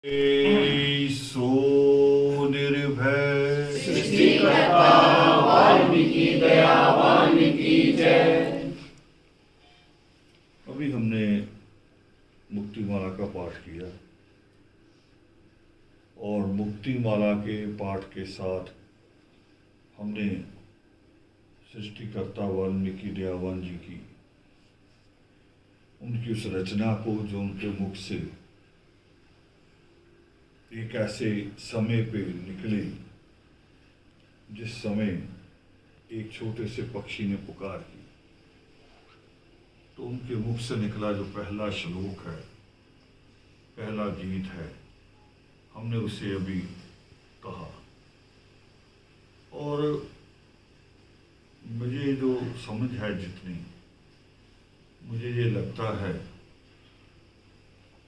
सो निर्भय सृष्टिकर्ता वाल्मीकि दयावान की जय। अभी हमने मुक्तिमाला का पाठ किया और मुक्तिमाला के पाठ के साथ हमने सृष्टिकर्ता वाल्मीकि दयावान जी की उनकी उस रचना को जो उनके मुख से एक ऐसे समय पे निकले जिस समय एक छोटे से पक्षी ने पुकार की, तो उनके मुख से निकला जो पहला श्लोक है, पहला गीत है, हमने उसे अभी कहा। और मुझे जो समझ है जितनी, मुझे ये लगता है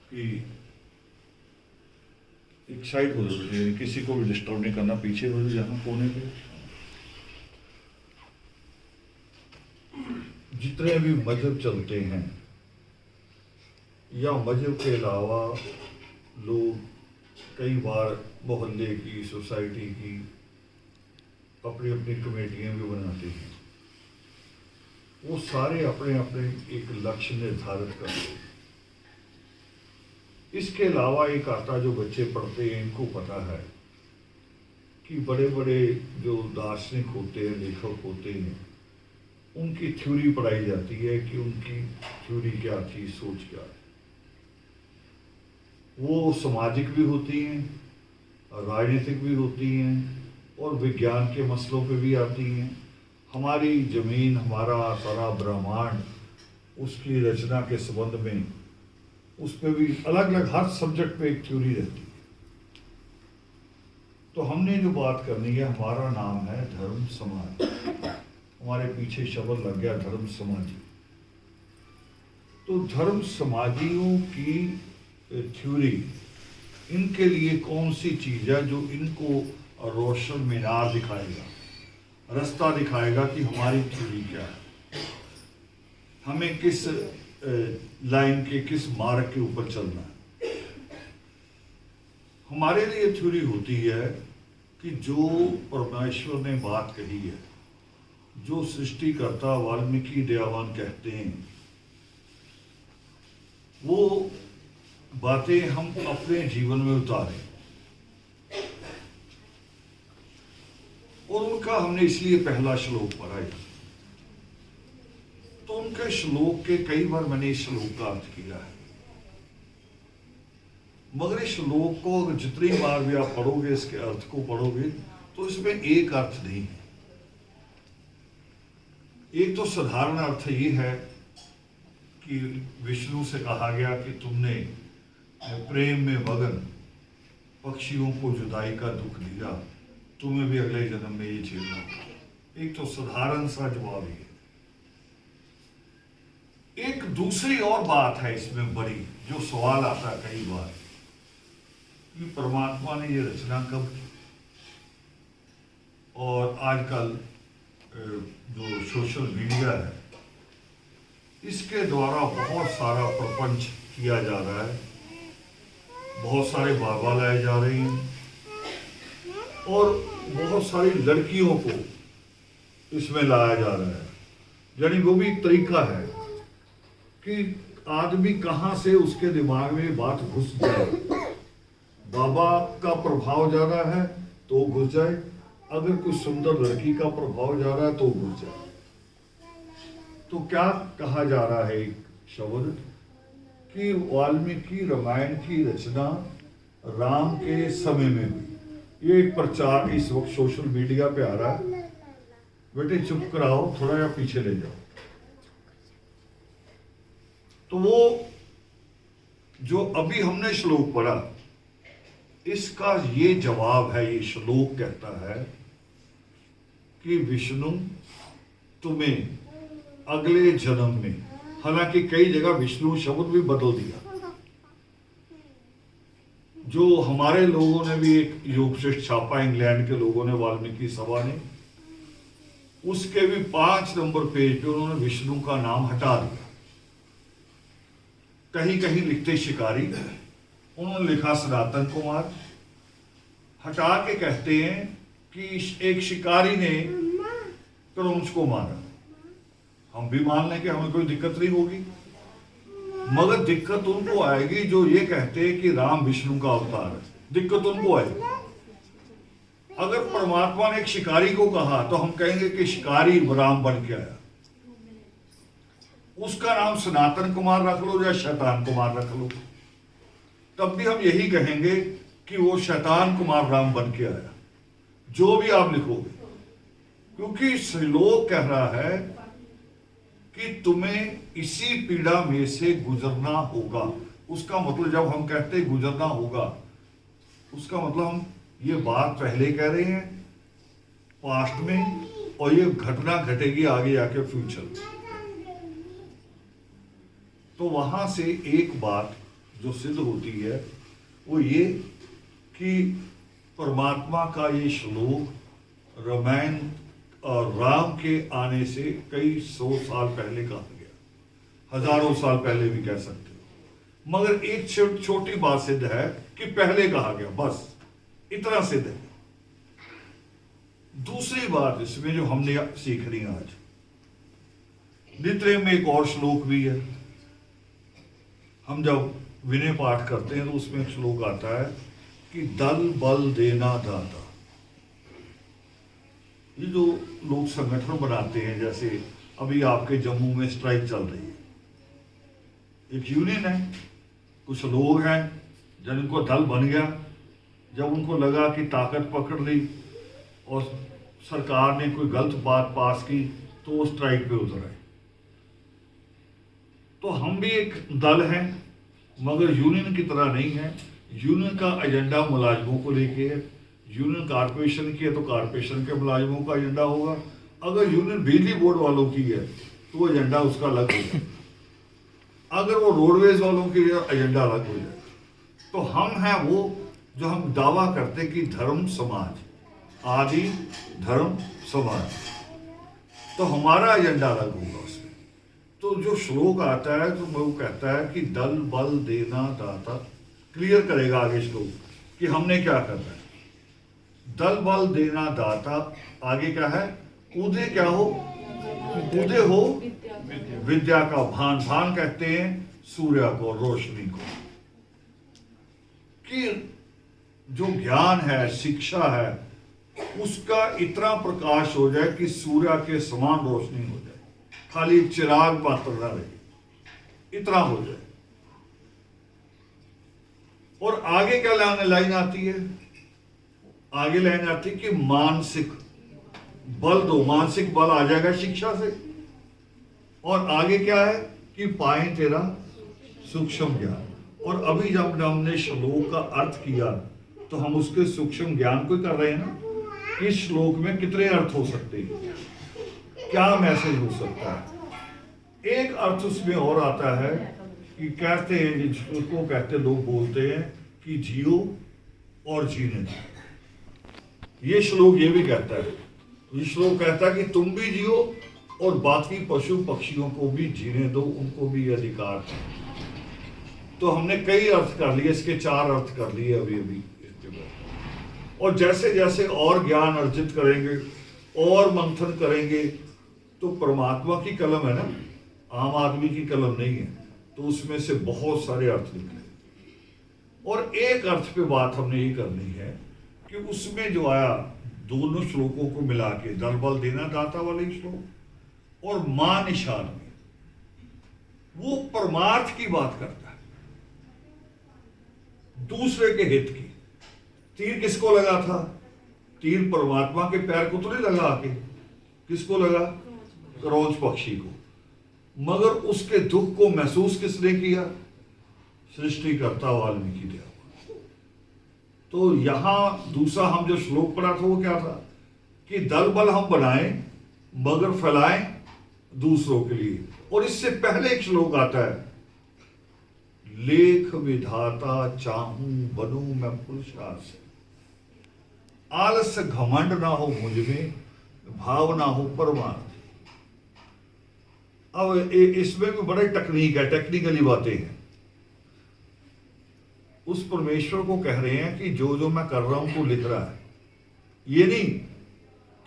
कि एक साइड हो जाए, किसी को भी डिस्टर्ब नहीं करना, पीछे हो जाए जहाँ कोने पे। जितने भी मजहब चलते हैं या मजहब के अलावा लोग कई बार मोहल्ले की, सोसाइटी की अपनी अपनी कमेटियां भी बनाते हैं। वो सारे अपने अपने एक लक्ष्य निर्धारित करते हैं। इसके अलावा एक आता जो बच्चे पढ़ते हैं, इनको पता है कि बड़े बड़े जो दार्शनिक होते हैं, लेखक होते हैं, उनकी थ्योरी पढ़ाई जाती है कि उनकी थ्योरी क्या थी, सोच क्या है। वो सामाजिक भी होती हैं, राजनीतिक भी होती हैं और विज्ञान के मसलों पे भी आती हैं। हमारी जमीन, हमारा सारा ब्रह्मांड, उसकी रचना के संबंध में उस पर भी अलग अलग हर सब्जेक्ट पे एक थ्योरी रहती है। तो हमने जो बात करनी है, हमारा नाम है धर्म समाज। हमारे पीछे शब्द लग गया धर्म समाजी। तो धर्म समाजियों की थ्योरी, इनके लिए कौन सी चीज है जो इनको रोशन मीनार दिखाएगा, रास्ता दिखाएगा कि हमारी थ्योरी क्या है, हमें किस लाइन के, किस मार्ग के ऊपर चलना है। हमारे लिए थ्योरी होती है कि जो परमेश्वर ने बात कही है, जो सृष्टिकर्ता वाल्मीकि दयावान कहते हैं, वो बातें हम अपने जीवन में उतारें। और उनका हमने इसलिए पहला श्लोक पढ़ा है। तो उनके श्लोक के कई बार मैंने इस श्लोक का अर्थ किया है, मगर इस श्लोक को जितनी बार भी आप पढ़ोगे, इसके अर्थ को पढ़ोगे, तो इसमें एक अर्थ नहीं है। एक तो साधारण अर्थ ये है कि विष्णु से कहा गया कि तुमने प्रेम में मगन पक्षियों को जुदाई का दुख दिया, तुम्हें भी अगले जन्म में ये झेलना। एक तो साधारण सा जवाब है। एक दूसरी और बात है इसमें बड़ी, जो सवाल आता है कई बार कि परमात्मा ने ये रचना कब की। और आजकल जो सोशल मीडिया है, इसके द्वारा बहुत सारा प्रपंच किया जा रहा है, बहुत सारे बाबा लाए जा रहे हैं और बहुत सारी लड़कियों को इसमें लाया जा रहा है। यानी वो भी एक तरीका है कि आदमी कहाँ से उसके दिमाग में बात घुस जाए। बाबा का प्रभाव ज्यादा है तो घुस जाए, अगर कोई सुंदर लड़की का प्रभाव ज्यादा है तो घुस जाए। तो क्या कहा जा रहा है एक शब्द कि वाल्मीकि रामायण की रचना राम के समय में हुई। ये एक प्रचार इस वक्त सोशल मीडिया पे आ रहा है। बेटे चुप कराओ, थोड़ा या पीछे ले जाओ। तो वो जो अभी हमने श्लोक पढ़ा, इसका ये जवाब है। ये श्लोक कहता है कि विष्णु तुम्हें अगले जन्म में, हालांकि कई जगह विष्णु शब्द भी बदल दिया। जो हमारे लोगों ने भी एक योगशिष्ट छापा, इंग्लैंड के लोगों ने, वाल्मीकि सभा ने, उसके भी 5 नंबर पेज पे उन्होंने विष्णु का नाम हटा दिया। कहीं कहीं लिखते शिकारी उन्होंने लिखा सनातन कुमार, हटा के कहते हैं कि एक शिकारी ने क्रौंच को मारा। हम भी मान लें कि हमें कोई दिक्कत नहीं होगी, मगर दिक्कत उनको आएगी जो ये कहते हैं कि राम विष्णु का अवतार है। दिक्कत उनको आएगी। अगर परमात्मा ने एक शिकारी को कहा तो हम कहेंगे कि शिकारी राम बन के आया। उसका नाम सनातन कुमार रख लो या शैतान कुमार रख लो, तब भी हम यही कहेंगे कि वो शैतान कुमार राम बन के आया, जो भी आप लिखोगे। क्योंकि श्लोक कह रहा है कि तुम्हें इसी पीड़ा में से गुजरना होगा। उसका मतलब जब हम कहते हैं गुजरना होगा, उसका मतलब हम ये बात पहले कह रहे हैं पास्ट में, और ये घटना घटेगी आगे जाके फ्यूचर में। तो वहां से एक बात जो सिद्ध होती है वो ये कि परमात्मा का ये श्लोक रामायण और राम के आने से कई 100 साल पहले कहा गया, हजारों साल पहले भी कह सकते हो, मगर एक छोटी बात सिद्ध है कि पहले कहा गया, बस इतना सिद्ध है। दूसरी बात इसमें जो हमने सीख रही है आज, नित्य में एक और श्लोक भी है। हम जब विनय पाठ करते हैं तो उसमें एक श्लोक आता है कि दल बल देना दाता। ये जो लोग संगठन बनाते हैं, जैसे अभी आपके जम्मू में स्ट्राइक चल रही है, एक यूनियन है, कुछ लोग हैं जिनको दल बन गया। जब उनको लगा कि ताकत पकड़ ली और सरकार ने कोई गलत बात पास की तो वो स्ट्राइक पे उतर आए। तो हम भी एक दल हैं, मगर यूनियन की तरह नहीं है। यूनियन का एजेंडा मुलाजिमों को लेके है। यूनियन कारपोरेशन की है तो कारपोरेशन के मुलाजिमों का एजेंडा होगा। अगर यूनियन बिजली बोर्ड वालों की है तो वो एजेंडा उसका अलग हो जाए। अगर वो रोडवेज वालों की एजेंडा अलग हो जाए। तो हम हैं वो जो हम दावा करते कि धर्म समाज, आदि धर्म समाज, तो हमारा एजेंडा अलग होगा उसमें। तो जो श्लोक आता है तो वो कहता है कि दल बल देना दाता, क्लियर करेगा आगे श्लोक कि हमने क्या करना है। दल बल देना दाता, आगे क्या है, उदय क्या हो, उदय हो विद्या का भान। भान कहते हैं सूर्य को, रोशनी को, कि जो ज्ञान है, शिक्षा है, उसका इतना प्रकाश हो जाए कि सूर्य के समान रोशनी हो जाए, खाली एक चिराग मात्र न रहे, इतना हो जाए। और आगे क्या लाइन आती है, आगे लाइन आती है कि मानसिक बल दो, मानसिक बल आ जाएगा शिक्षा से। और आगे क्या है कि पाए तेरा सूक्ष्म ज्ञान। और अभी जब हमने श्लोक का अर्थ किया तो हम उसके सूक्ष्म ज्ञान को कर रहे हैं ना। इस श्लोक में कितने अर्थ हो सकते हैं, क्या मैसेज हो सकता है। एक अर्थ उसमें और आता है कि कहते हैं, जिसको कहते लोग बोलते हैं कि जियो और जीने दो। ये श्लोक ये भी कहता है, ये श्लोक कहता है कि तुम भी जियो और बाकी पशु पक्षियों को भी जीने दो, उनको भी अधिकार है। तो हमने कई अर्थ कर लिए, इसके 4 अर्थ कर लिए अभी अभी। और जैसे जैसे और ज्ञान अर्जित करेंगे और मंथन करेंगे तो परमात्मा की कलम है ना, आम आदमी की कलम नहीं है, तो उसमें से बहुत सारे अर्थ निकले। और एक अर्थ पे बात हमने ये करनी है कि उसमें जो आया, दोनों श्लोकों को मिला के, दल बल देना दाता वाले श्लोक और मां निशान में, वो परमार्थ की बात करता है, दूसरे के हित की। तीर किसको लगा था, तीर परमात्मा के पैर को तो नहीं लगा आके, किसको लगा, क्रौंच पक्षी को। मगर उसके दुख को महसूस किसने किया, सृष्टिकर्ता वाल्मीकि देव। तो यहां दूसरा हम जो श्लोक पढ़ा था वो क्या था कि दल बल हम बनाएं मगर फैलाएं दूसरों के लिए। और इससे पहले एक श्लोक आता है, लेख विधाता चाहूं बनूं मैं पुरुषार्थ, आलस्य घमंड ना हो मुझ में, भाव ना हो परमार्थ। अब इसमें भी बड़ी टेक्निक है, टेक्निकली बातें हैं। उस परमेश्वर को कह रहे हैं कि जो जो मैं कर रहा हूं तू लिख रहा है। ये नहीं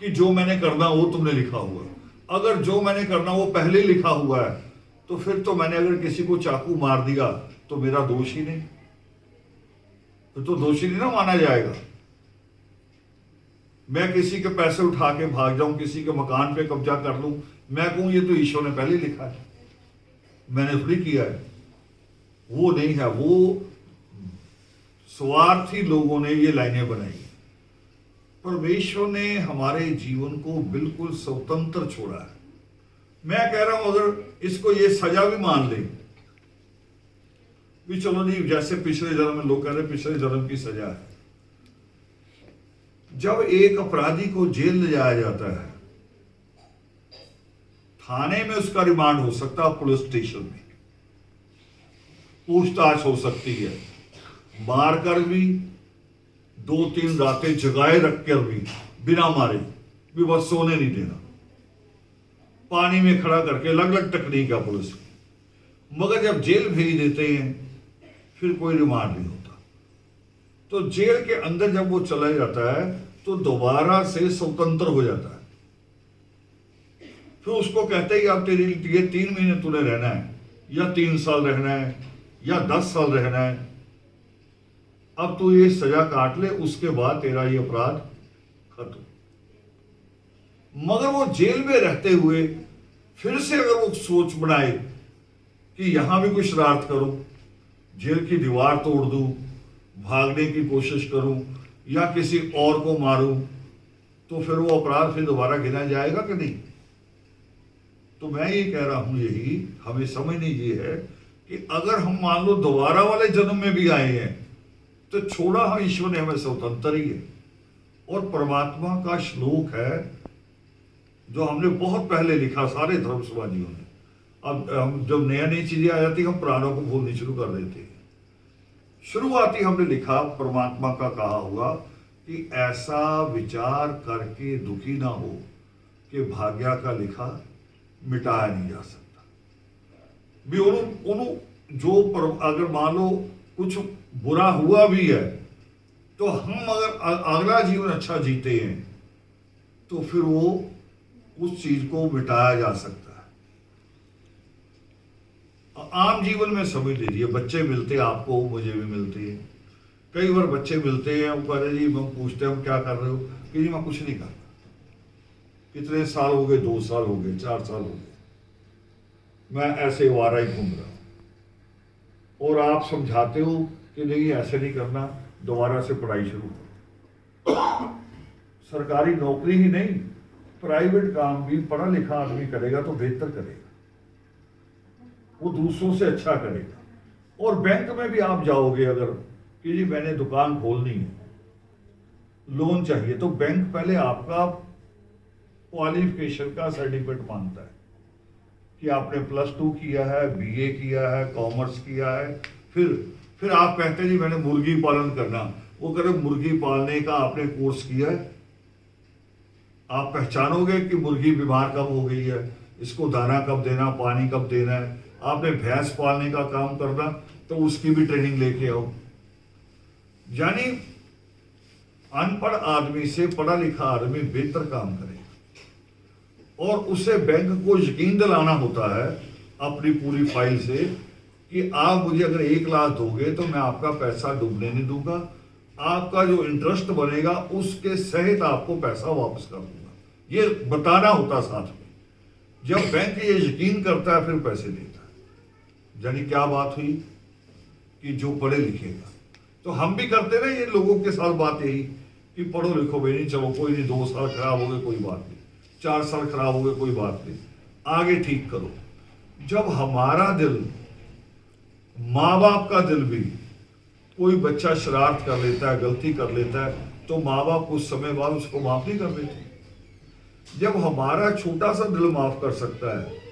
कि जो मैंने करना वो तुमने लिखा हुआ है। अगर जो मैंने करना वो पहले लिखा हुआ है तो फिर तो मैंने अगर किसी को चाकू मार दिया तो मेरा दोष ही नहीं, फिर तो दोषी नहीं ना माना जाएगा। मैं किसी के पैसे उठा के भाग जाऊं, किसी के मकान पे कब्जा कर लूं, मैं कहूं ये तो ईश्वर ने पहले लिखा है, मैंने थोड़ी किया है। वो नहीं है, वो स्वार्थी लोगों ने ये लाइनें बनाई। परमेश्वर ने हमारे जीवन को बिल्कुल स्वतंत्र छोड़ा है। मैं कह रहा हूं अगर इसको ये सजा भी मान ले भी, चलो नहीं, जैसे पिछले जन्म में लोग कह रहे पिछले जन्म की सजा है। जब एक अपराधी को जेल ले जाया जाता है, थाने में उसका रिमांड हो सकता है, पुलिस स्टेशन में पूछताछ हो सकती है, मारकर भी 2-3 रातें जगाए रखकर भी बिना मारे भी बस सोने नहीं देना, पानी में खड़ा करके अलग अलग टेक्निक है पुलिस की। मगर जब जेल भेज देते हैं फिर कोई रिमांड नहीं होता। तो जेल के अंदर जब वो चला जाता है तो दोबारा से स्वतंत्र हो जाता है। फिर उसको कहते हैं अब तेरे लिए 3 महीने तूने रहना है, या 3 साल रहना है, या 10 साल रहना है, अब तू ये सजा काट ले, उसके बाद तेरा ये अपराध खत्म। मगर वो जेल में रहते हुए फिर से अगर वो सोच बनाए कि यहां भी कोई शरारत करूं, जेल की दीवार तोड़ दूं, भागने की कोशिश करूं, या किसी और को मारूं, तो फिर वो अपराध फिर दोबारा गिना जाएगा कि नहीं? तो मैं ये कह रहा हूं, यही हमें समझनी ये है कि अगर हम मान लो दोबारा वाले जन्म में भी आए हैं तो छोड़ा हम, ईश्वर ने हमें स्वतंत्र ही है। और परमात्मा का श्लोक है जो हमने बहुत पहले लिखा, सारे धर्मसभाजियों ने। अब हम जब नया नई चीजें आ जाती हम पुरानों को भूलनी शुरू कर देते हैं। शुरुआती हमने लिखा, परमात्मा का कहा हुआ कि ऐसा विचार करके दुखी ना हो कि भाग्य का लिखा मिटाया नहीं जा सकता भी। जो अगर मान लो कुछ बुरा हुआ भी है तो हम अगर अगला जीवन अच्छा जीते हैं तो फिर वो उस चीज को मिटाया जा सकता है। आम जीवन में समझ लीजिए, बच्चे मिलते हैं आपको, मुझे भी मिलते हैं। कई बार बच्चे मिलते हैं, वो कह रहे जी, हम पूछते हैं हम क्या कर रहे हो, कि जी मैं कुछ नहीं कर रहा। कितने साल हो गए? 2 साल हो गए, 4 साल हो गए, मैं ऐसे वारा ही घूम रहा हूं। और आप समझाते हो कि नहीं ऐसे नहीं करना, दोबारा से पढ़ाई शुरू करो। सरकारी नौकरी ही नहीं, प्राइवेट काम भी पढ़ा लिखा आदमी करेगा तो बेहतर करेगा, वो दूसरों से अच्छा करेगा। और बैंक में भी आप जाओगे अगर कि जी मैंने दुकान खोलनी है, लोन चाहिए, तो बैंक पहले आपका क्वालिफिकेशन का सर्टिफिकेट मांगता है कि आपने +2 किया है, BA किया है, कॉमर्स किया है। फिर आप कहते हैं जी मैंने मुर्गी पालन करना, वो कह रहे मुर्गी पालने का आपने कोर्स किया है, आप पहचानोगे कि मुर्गी बीमार कब हो गई है, इसको दाना कब देना, पानी कब देना है। आपने भैंस पालने का काम करना तो उसकी भी ट्रेनिंग लेके आओ। यानी अनपढ़ आदमी से पढ़ा लिखा आदमी बेहतर काम करेगा। और उसे बैंक को यकीन दिलाना होता है अपनी पूरी फाइल से कि आप मुझे अगर 1 लाख दोगे तो मैं आपका पैसा डूबने नहीं दूंगा, आपका जो इंटरेस्ट बनेगा उसके सहित आपको पैसा वापस कर दूंगा, ये बताना होता साथ में। जब बैंक ये यकीन करता है फिर पैसे देता है। यानी क्या बात हुई कि जो पढ़े लिखेगा, तो हम भी करते रहे ये लोगों के साथ बात यही कि पढ़ो लिखो भाई, नहीं चलो कोई नहीं, 2 साल खराब हो गए कोई बात नहीं, 4 साल खराब हो गए कोई बात नहीं, आगे ठीक करो। जब हमारा दिल, माँ बाप का दिल भी, कोई बच्चा शरारत कर लेता है, गलती कर लेता है, तो माँ बाप कुछ समय बाद उसको माफ नहीं कर देते। जब हमारा छोटा सा दिल माफ कर सकता है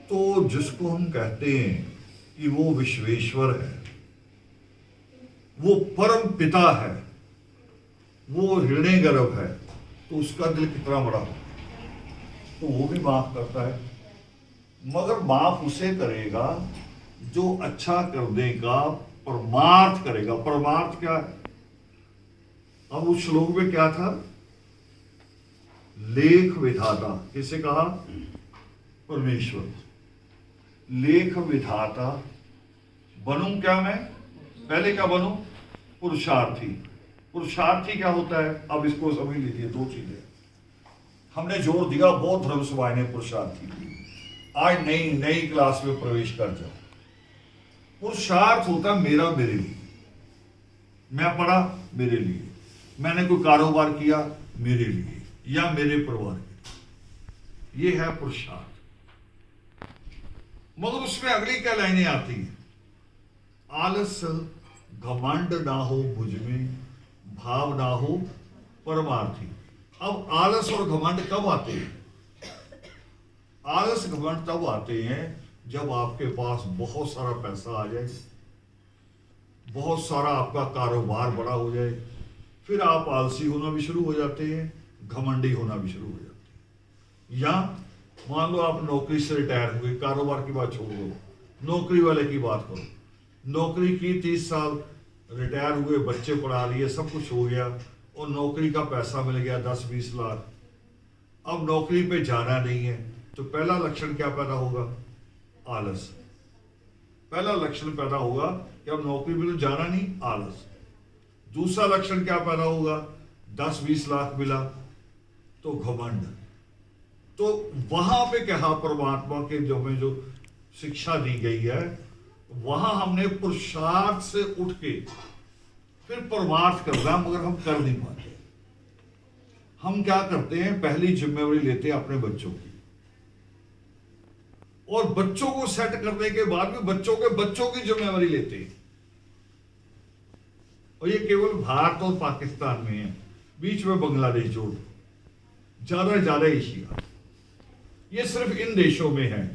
तो जिसको हम कहते हैं कि वो विश्वेश्वर है, वो परम पिता है, वो हृदयगर्भ है, तो उसका दिल कितना बड़ा हो, तो वो भी माफ करता है। मगर माफ उसे करेगा जो अच्छा करने का परमार्थ करेगा। परमार्थ क्या है? अब उस श्लोक में क्या था? लेख विधाता। किसे कहा? परमेश्वर। लेख विधाता बनूं क्या मैं? पहले क्या बनूं? पुरुषार्थी। पुरुषार्थी क्या होता है? अब इसको समझ लीजिए, दो चीजें हमने जोर दिया बहुत धर्म सभाएं ने पुरुषार्थी की। आज नई नई क्लास में प्रवेश कर जाओ। पुरुषार्थ होता मेरा, मेरे लिए। मैं पढ़ा, मेरे लिए। मैंने कोई कारोबार किया, मेरे लिए या मेरे परिवार के लिए। ये है पुरुषार्थ। मगर उसमें अगली क्या लाइनें आती हैं? आलस घमंड ना हो मुझ में, भाव ना हो परमार्थी। अब आलस और घमंड कब आते हैं? आलस घमंड तब आते हैं जब आपके पास बहुत सारा पैसा आ जाए, बहुत सारा आपका कारोबार बड़ा हो जाए, फिर आप आलसी होना भी शुरू हो जाते हैं, घमंडी होना भी शुरू हो जाते हैं। या मान लो आप नौकरी से रिटायर हुए, कारोबार की बात छोड़ दो, नौकरी वाले की बात करो। नौकरी की 30 साल, रिटायर हुए, बच्चे पढ़ा लिए, सब कुछ हो गया और नौकरी का पैसा मिल गया 10-20 लाख। अब नौकरी पे जाना नहीं है, तो पहला लक्षण क्या पैदा होगा? आलस। पहला लक्षण पैदा होगा कि अब नौकरी पे तो जाना नहीं, आलस। दूसरा लक्षण क्या पैदा होगा? 10-20 लाख मिला तो घमंड। तो वहां पे क्या, परमात्मा के जो हमें जो शिक्षा दी गई है, वहां हमने पुरुषार्थ से उठ के फिर परमार्थ करना, मगर हम कर नहीं पाते। हम क्या करते हैं? पहली जिम्मेवारी लेते हैं अपने बच्चों की, और बच्चों को सेट करने के बाद भी बच्चों के बच्चों की जिम्मेवारी लेते हैं। और ये केवल भारत और पाकिस्तान में है, बीच में बांग्लादेश जोड़, ज्यादा एशिया। ये सिर्फ इन देशों में है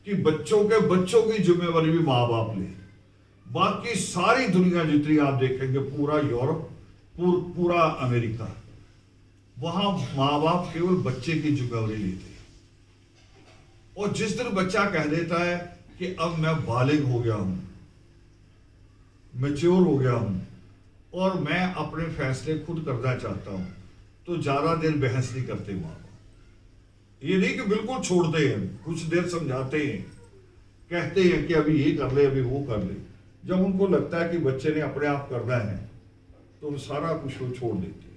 कि बच्चों के बच्चों की जिम्मेवारी भी मां बाप ले। बाकी सारी दुनिया जितनी आप देखेंगे, पूरा यूरोप, पूरा अमेरिका, वहां मां बाप केवल बच्चे की जिम्मेवारी लेते हैं। और जिस दिन बच्चा कह देता है कि अब मैं बालिग हो गया हूं, मैच्योर हो गया हूं और मैं अपने फैसले खुद करना चाहता हूं, तो ज्यादा देर बहस नहीं करते मां बाप। ये नहीं कि बिल्कुल छोड़ते हैं, कुछ देर समझाते हैं, कहते हैं कि अभी ये कर ले, अभी वो कर ले। जब उनको लगता है कि बच्चे ने अपने आप करना है, तो वो सारा कुछ वो छोड़ देते हैं।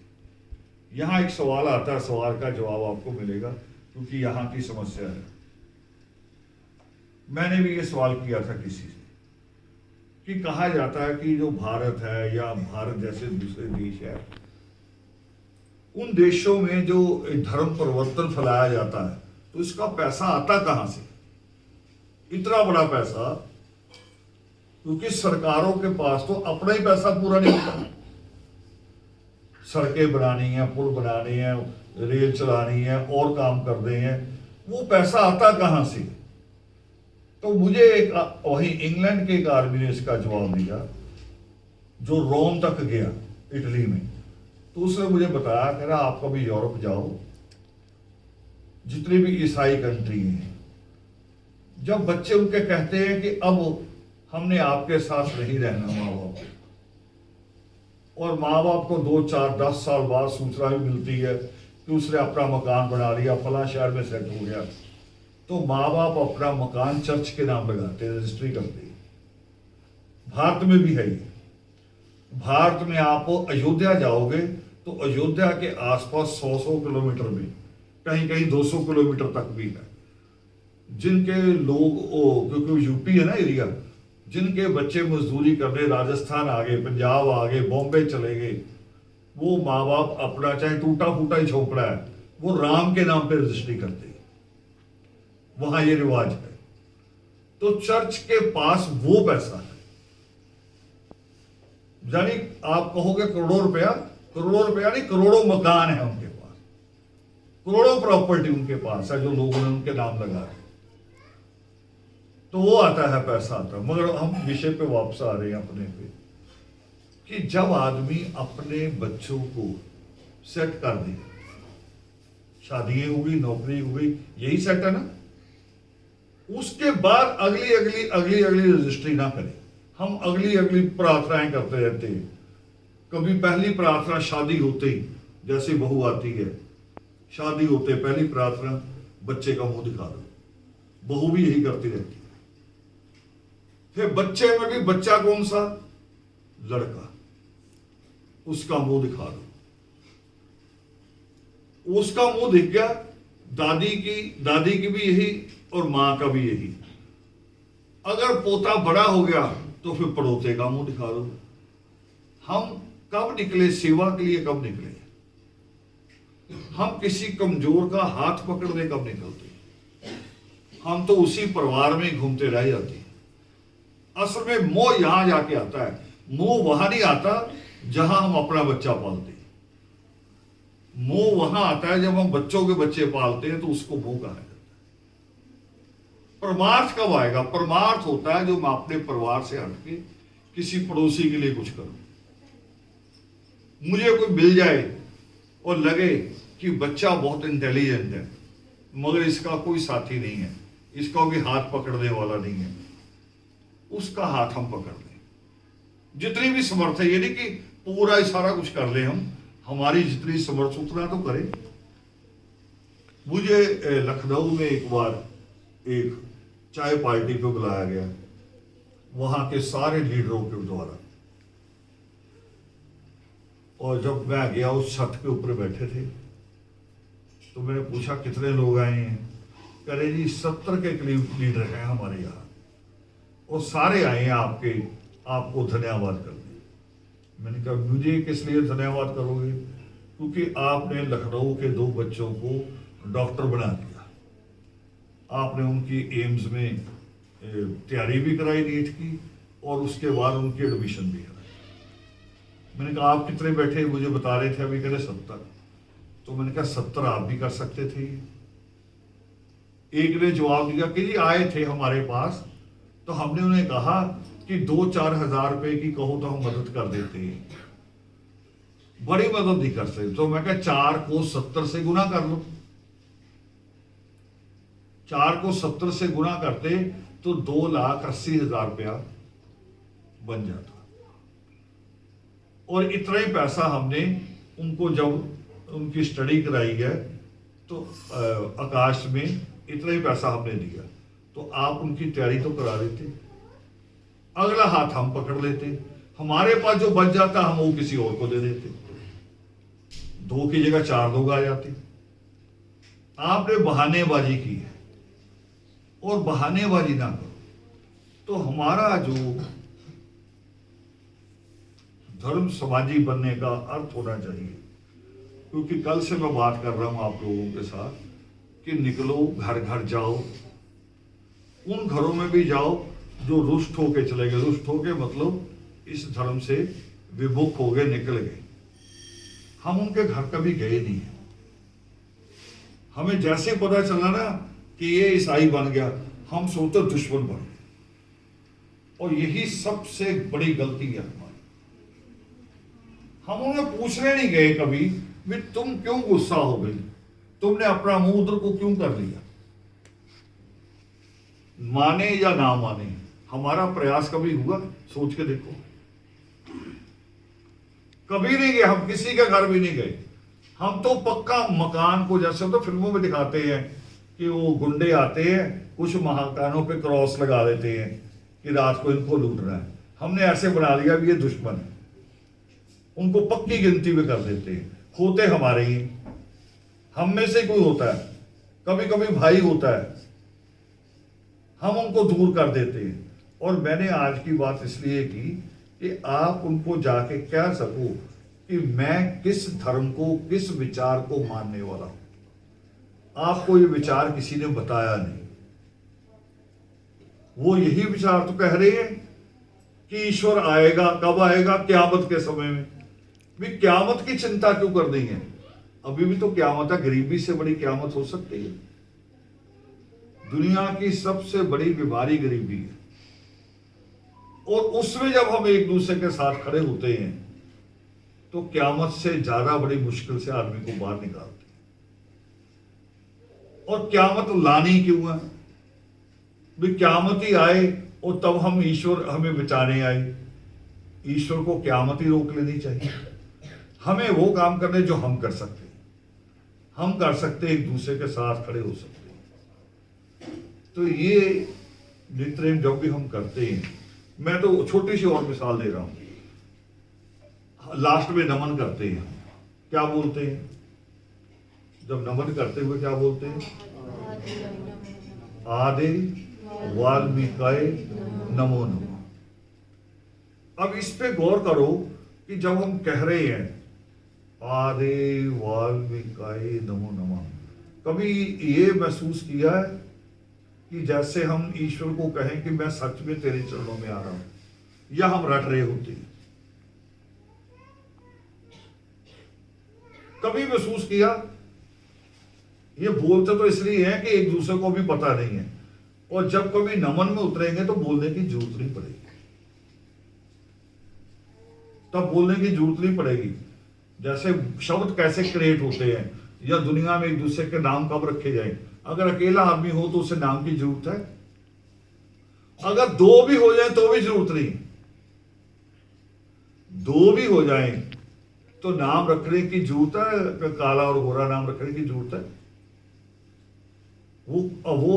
यहां एक सवाल आता है, सवाल का जवाब आपको मिलेगा, क्योंकि यहां की समस्या है। मैंने भी ये सवाल किया था किसी से कि कहा जाता है कि जो भारत है या भारत जैसे दूसरे देश है, उन देशों में जो धर्म परिवर्तन फैलाया जाता है, तो इसका पैसा आता कहां से? इतना बड़ा पैसा, क्योंकि सरकारों के पास तो अपना ही पैसा पूरा नहीं होता। सड़कें बनानी है, पुल बनाने हैं, रेल चलानी है, और काम करने हैं, वो पैसा आता कहां से? तो मुझे एक वही इंग्लैंड के एक आदमी ने इसका जवाब दिया, जो रोम तक गया, इटली में। तो उसने मुझे बताया, कह रहा आप कभी यूरोप जाओ, जितनी भी ईसाई कंट्री हैं, जब बच्चे उनके कहते हैं कि अब हमने आपके साथ नहीं रहना, माँ बाप, और माँ बाप को 2-4-10 साल बाद सूचना भी मिलती है कि उसने अपना मकान बना लिया, फला शहर में सेट हो गया, तो माँ बाप अपना मकान चर्च के नाम लगाते हैं, रजिस्ट्री करते हैं। भारत में भी है ये। भारत में आप अयोध्या जाओगे तो अयोध्या के आसपास 100 किलोमीटर में, कहीं कहीं 200 किलोमीटर तक भी है, जिनके लोग, क्योंकि यूपी है ना एरिया, जिनके बच्चे मजदूरी करने राजस्थान आ गए, पंजाब आ गए, बॉम्बे चले गए, वो माँ बाप अपना चाहे टूटा फूटा ही झोपड़ा है, वो राम के नाम पे रजिस्ट्री करते हैं। वहां ये रिवाज है। तो चर्च के पास वो पैसा है, यानी आप कहोगे करोड़ों रुपया नहीं, करोड़ों मकान है उनके पास, करोड़ों प्रॉपर्टी उनके पास है, जो लोगों ने उनके नाम लगा है। तो वो आता है, पैसा आता है। मगर हम विषय पे वापस आ रहे हैं अपने पे, कि जब आदमी अपने बच्चों को सेट कर दे, शादी हो गई, नौकरी हो गई, यही सेट है ना, उसके बाद अगली रजिस्ट्री ना करे। हम अगली अगली प्रार्थनाएं करते रहते हैं। कभी पहली प्रार्थना शादी होते ही, जैसे बहू आती है, शादी होते पहली प्रार्थना बच्चे का मुंह दिखा दो। बहू भी यही करती रहती है। फिर बच्चे में भी बच्चा कौन सा? लड़का, उसका मुंह दिखा दो। उसका मुंह दिख गया, दादी की भी यही और मां का भी यही। अगर पोता बड़ा हो गया तो फिर पड़ोते का मुंह दिखा दो। हम कब निकले सेवा के लिए? कब निकले? हम किसी कमजोर का हाथ पकड़ने कब निकलते? हम तो उसी परिवार में घूमते रह जाते हैं। असल में मोह यहां जाके आता है। मोह वहां नहीं आता जहां हम अपना बच्चा पालते हैं। मोह वहां आता है जब हम बच्चों के बच्चे पालते हैं, तो उसको मोह कहा जाता है। परमार्थ कब आएगा? परमार्थ होता है जो मैं अपने परिवार से हटके किसी पड़ोसी के लिए कुछ करूं। मुझे कोई मिल जाए और लगे कि बच्चा बहुत इंटेलिजेंट है, मगर इसका कोई साथी नहीं है, इसका कोई हाथ पकड़ने वाला नहीं है, उसका हाथ हम पकड़ लें। जितनी भी समर्थ है, ये नहीं कि पूरा ही सारा कुछ कर ले हम, हमारी जितनी समर्थ उतना तो करें। मुझे लखनऊ में एक बार एक चाय पार्टी पे बुलाया गया, वहां के सारे लीडरों के द्वारा। और जब मैं गया, उस छत के ऊपर बैठे थे, तो मैंने पूछा कितने लोग आए हैं? कह रहे जी 70 के करीब लीडर हैं हमारे यहाँ, और सारे आए हैं आपको धन्यवाद करने। मैंने कहा मुझे किस लिए धन्यवाद करोगे? क्योंकि आपने लखनऊ के 2 बच्चों को डॉक्टर बना दिया, आपने उनकी एम्स में तैयारी भी कराई नीट की, और उसके बाद उनकी एडमिशन भी कराई। मैंने कहा आप कितने बैठे? मुझे बता रहे थे अभी, कह रहे 70। तो मैंने कहा 70 आप भी कर सकते थे। एक ने जवाब दिया कि जी आए थे हमारे पास, तो हमने उन्हें कहा कि 2-4 हजार रुपए की कहो तो हम मदद कर देते हैं, बड़ी मदद नहीं कर सकते। तो मैं कहा 4 को 70 से गुना कर लो। 4 को 70 से गुना करते तो 2,80,000 रुपया बन जाता। और इतना ही पैसा हमने उनको, जब उनकी स्टडी कराई है तो आकाश में इतना ही पैसा हमने दिया, तो आप उनकी तैयारी तो करा देते, अगला हाथ हम पकड़ लेते, हमारे पास जो बच जाता हम वो किसी और को दे देते, 2 की जगह 4 लोग आ जाते। आपने बहानेबाजी की है, और बहानेबाजी ना करो। तो हमारा जो धर्म समाजी बनने का अर्थ होना चाहिए, क्योंकि कल से मैं बात कर रहा हूं आप लोगों के साथ कि निकलो, घर घर जाओ, उन घरों में भी जाओ जो रुष्ट होके चले गए। रुष्ट होके मतलब इस धर्म से विमुख हो गए, निकल गए। हम उनके घर कभी गए नहीं है। हमें जैसे पता चला ना कि ये ईसाई बन गया, हम सोचते दुश्मन बन गए, और यही सबसे बड़ी गलती है हमारी। हम उन्हें पूछने नहीं गए कभी भी तुम क्यों गुस्सा हो गई, तुमने अपना मुंह उधर को क्यों कर लिया। माने या ना माने, हमारा प्रयास कभी हुआ? सोच के देखो, कभी नहीं गए हम, किसी के घर भी नहीं गए। हम तो पक्का मकान को, जैसे तो फिल्मों में दिखाते हैं कि वो गुंडे आते हैं, कुछ मकानों पे क्रॉस लगा देते हैं कि रात को इनको लूटना है। हमने ऐसे बना लिया भी ये दुश्मन है, उनको पक्की गिनती में कर देते हैं। होते हमारे ही, हम में से कोई होता है, कभी कभी भाई होता है, हम उनको दूर कर देते हैं। और मैंने आज की बात इसलिए की कि आप उनको जाके कह सको कि मैं किस धर्म को, किस विचार को मानने वाला हूं। आपको ये विचार किसी ने बताया नहीं, वो यही विचार तो कह रहे हैं कि ईश्वर आएगा। कब आएगा? क़यामत के समय में। भी क़यामत की चिंता क्यों कर दी है? अभी भी तो क़यामत है, गरीबी से बड़ी क़यामत हो सकती है? दुनिया की सबसे बड़ी बीमारी गरीबी है, और उसमें जब हम एक दूसरे के साथ खड़े होते हैं तो क़यामत से ज्यादा बड़ी मुश्किल से आदमी को बाहर निकालते हैं। और क़यामत लानी क्यों है? भी क़यामत ही आए और तब हम ईश्वर हमें बचाने आए। ईश्वर को क़यामत ही रोक लेनी चाहिए। हमें वो काम करने जो हम कर सकते हैं। हम कर सकते हैं, एक दूसरे के साथ खड़े हो सकते हैं। तो ये नित्य जब भी हम करते हैं, मैं तो छोटी सी और मिसाल दे रहा हूं। लास्ट में नमन करते हैं, क्या बोलते हैं? जब नमन करते हुए क्या बोलते हैं? आदि वाल्मीकाय नमो नमः। अब इस पे गौर करो कि जब हम कह रहे हैं आदि वाल्मीकाय नमो नमः, कभी ये महसूस किया है कि जैसे हम ईश्वर को कहें कि मैं सच में तेरे चरणों में आ रहा हूं, या हम रट रहे होते हैं? कभी महसूस किया? ये बोलते तो इसलिए हैं कि एक दूसरे को भी पता नहीं है, और जब कभी नमन में उतरेंगे तो बोलने की जरूरत नहीं पड़ेगी। तब बोलने की जरूरत नहीं पड़ेगी। जैसे शब्द कैसे क्रिएट होते हैं, या दुनिया में एक दूसरे के नाम कब रखे जाएं। अगर अकेला आदमी हो तो उसे नाम की जरूरत है, अगर दो भी हो जाए तो भी जरूरत नहीं। दो भी हो जाए तो नाम रखने की जरूरत है, काला और गोरा नाम रखने की जरूरत है? वो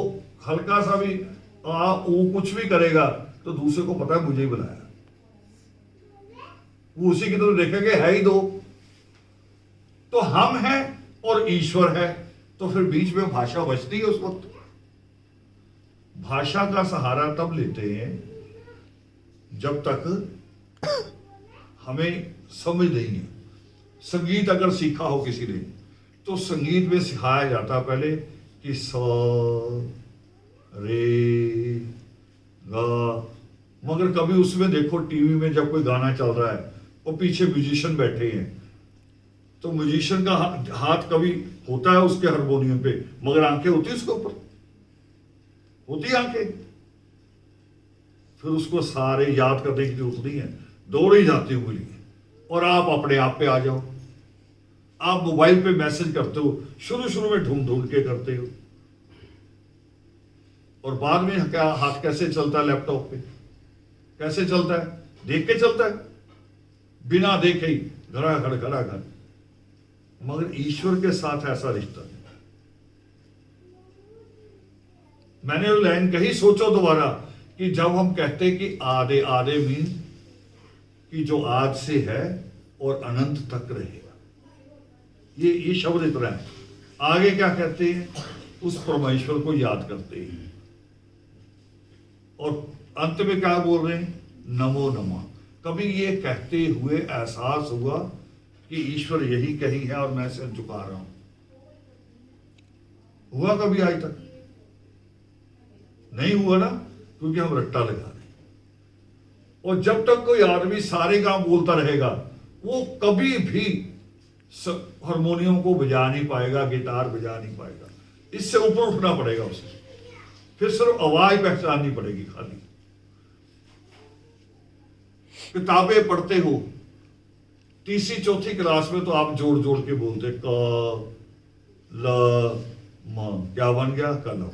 हल्का सा भी वो कुछ भी करेगा तो दूसरे को पता है मुझे ही बुलाया। वो उसी की तरफ देखेंगे, है ही दो। तो हम हैं और ईश्वर है, तो फिर बीच में भाषा बचती है। उस वक्त भाषा का सहारा तब लेते हैं जब तक हमें समझ नहीं है। संगीत अगर सीखा हो किसी ने, तो संगीत में सिखाया जाता पहले कि स रे गा, मगर कभी उसमें देखो टीवी में जब कोई गाना चल रहा है और पीछे म्यूजिशियन बैठे हैं, तो म्यूजिशियन का हाथ कभी होता है उसके हारमोनियम पे, मगर आंखें होती उसके ऊपर, होती आंखें। फिर उसको सारे याद करने की जरूरत नहीं है, दौड़ ही जाती उंगली है, और आप अपने आप पे आ जाओ। आप मोबाइल पे मैसेज करते हो, शुरू में ढूंढ ढूंढ के करते हो, और बाद में क्या हाथ कैसे चलता है? लैपटॉप पे कैसे चलता है? देख के चलता है, बिना देखे ही घड़ा घर। मगर ईश्वर के साथ ऐसा रिश्ता नहीं। मैंने वो लाइन कही, सोचो दोबारा, कि जब हम कहते हैं कि आधे आधे मीन कि जो आज से है और अनंत तक रहेगा, ये शब्द इतना है। आगे क्या कहते हैं? उस परमेश्वर को याद करते हैं, और अंत में क्या बोल रहे हैं? नमो नमः। कभी ये कहते हुए एहसास हुआ कि ईश्वर यही कही है और मैं सिर झुका रहा हूं? हुआ कभी आज तक? नहीं हुआ ना, क्योंकि हम रट्टा लगा रहे हैं। और जब तक कोई आदमी सारे काम बोलता रहेगा, वो कभी भी हारमोनियम को बजा नहीं पाएगा, गिटार बजा नहीं पाएगा। इससे ऊपर उठना पड़ेगा उसे, फिर सिर्फ आवाज पहचाननी पड़ेगी खाली। किताबें पढ़ते हो, तीसरी चौथी क्लास में तो आप जोड़ जोड़ के बोलते, क ल म, क्या बन गया? कलम।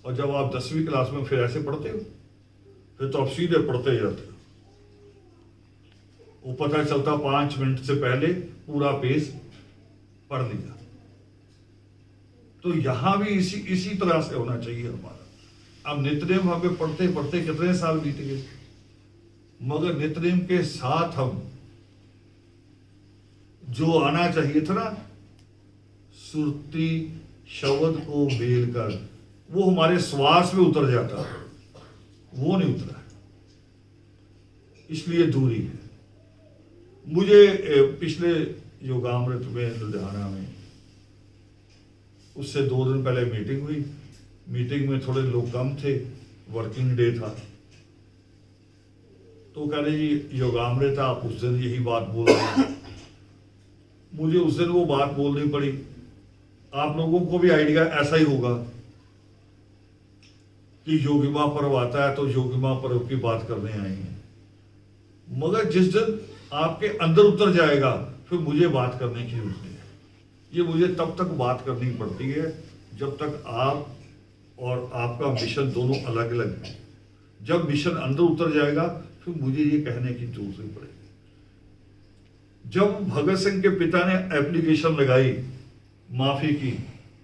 और जब आप 10वीं क्लास में फिर ऐसे पढ़ते हो, फिर तो आप सीधे पढ़ते जाते हो। वो पता चलता 5 मिनट से पहले पूरा पेज पढ़ लिया। तो यहां भी इसी तरह से होना चाहिए हमारा। अब नित्यनेम हमें पढ़ते पढ़ते कितने साल बीत गए, मगर नित्यनेम के साथ हम जो आना चाहिए था ना, सुरती शब्द को मेल कर, वो हमारे श्वास में उतर जाता है, वो नहीं उतरा, इसलिए दूरी है। मुझे पिछले योगामृत में लुधियाना में, उससे 2 दिन पहले मीटिंग हुई। मीटिंग में थोड़े लोग कम थे, वर्किंग डे था, तो कह रहे जी योगामृत आप उस दिन यही बात बोल रहे हैं। मुझे उस दिन वो बात बोलनी पड़ी। आप लोगों को भी आइडिया ऐसा ही होगा कि योगिमा पर्व आता है तो योगिमा पर्व की बात करने आए हैं, मगर जिस दिन आपके अंदर उतर जाएगा फिर मुझे बात करने की जरूरत नहीं है। ये मुझे तब तक बात करनी पड़ती है जब तक आप और आपका मिशन दोनों अलग अलग है। जब मिशन अंदर उतर जाएगा फिर मुझे ये कहने की जरूरत नहीं पड़ेगी। जब भगत सिंह के पिता ने एप्लीकेशन लगाई माफी की,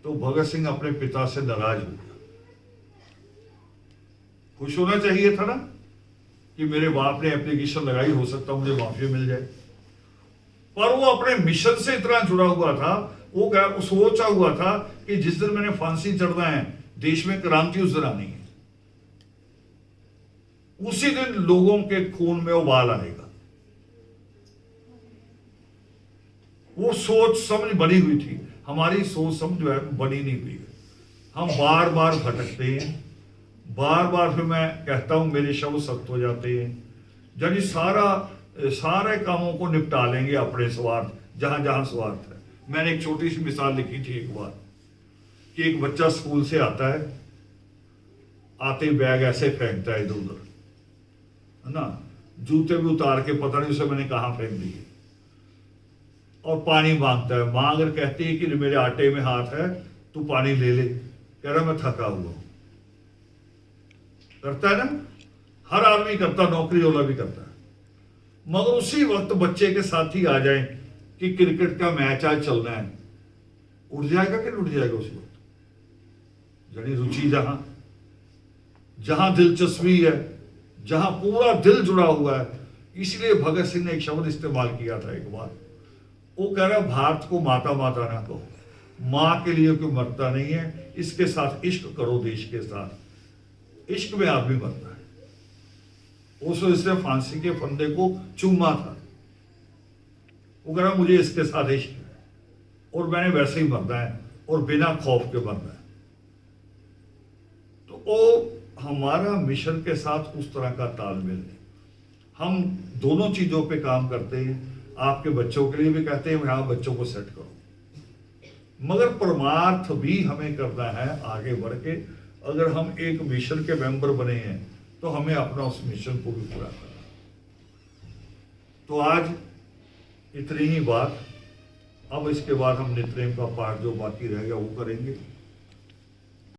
तो भगत सिंह अपने पिता से नाराज हो गया। खुश होना चाहिए था ना कि मेरे बाप ने एप्लीकेशन लगाई, हो सकता मुझे माफी मिल जाए। पर वो अपने मिशन से इतना जुड़ा हुआ था, वो सोचा हुआ था कि जिस दिन मैंने फांसी चढ़ना है, देश में क्रांति उस दिन आनी है, उसी दिन लोगों के खून में उबाल आएगा। वो सोच समझ बनी हुई थी। हमारी सोच समझ जो है बनी नहीं हुई है। हम बार बार भटकते हैं, बार बार फिर मैं कहता हूं मेरे शब्द सख्त हो जाते हैं। जब सारे कामों को निपटा लेंगे अपने स्वार्थ, जहां जहां स्वार्थ है। मैंने एक छोटी सी मिसाल लिखी थी एक बार कि एक बच्चा स्कूल से आता है, आते ही बैग ऐसे फेंकता है इधर उधर, है ना, जूते भी उतार के पता नहीं उसे मैंने कहां फेंक दिए, और पानी मांगता है। मां अगर कहती है कि मेरे आटे में हाथ है, तू पानी ले ले, कह रहा मैं थका हुआ हूं। करता है ना, हर आदमी करता, नौकरी वाला भी करता है। मगर उसी वक्त बच्चे के साथी आ जाए कि क्रिकेट का मैच आज चलना है, उड़ जाएगा कि उड़ जाएगा उसी वक्त। यानी रुचि जहां दिलचस्पी है, जहां पूरा दिल जुड़ा हुआ है। इसलिए भगत सिंह ने एक शब्द इस्तेमाल किया था एक बार, वो कह रहा भारत को माता माता ना कहो, मां के लिए कोई मरता नहीं है, इसके साथ इश्क करो, देश के साथ इश्क में आदमी मरता है। उस वजह से फांसी के फंदे को चूमा था। वो कह रहा मुझे इसके साथ इश्क है और मैंने वैसे ही मरना है और बिना खौफ के मरना है। तो वो हमारा मिशन के साथ उस तरह का तालमेल है। हम दोनों चीजों पे काम करते हैं। आपके बच्चों के लिए भी कहते हैं हाँ बच्चों को सेट करो, मगर परमार्थ भी हमें करना है आगे बढ़ के। अगर हम एक मिशन के मेंबर बने हैं तो हमें अपना उस मिशन को भी पूरा करना है। तो आज इतनी ही बात। अब इसके बाद हम नित्यनेम का पाठ जो बाकी रह गया वो करेंगे।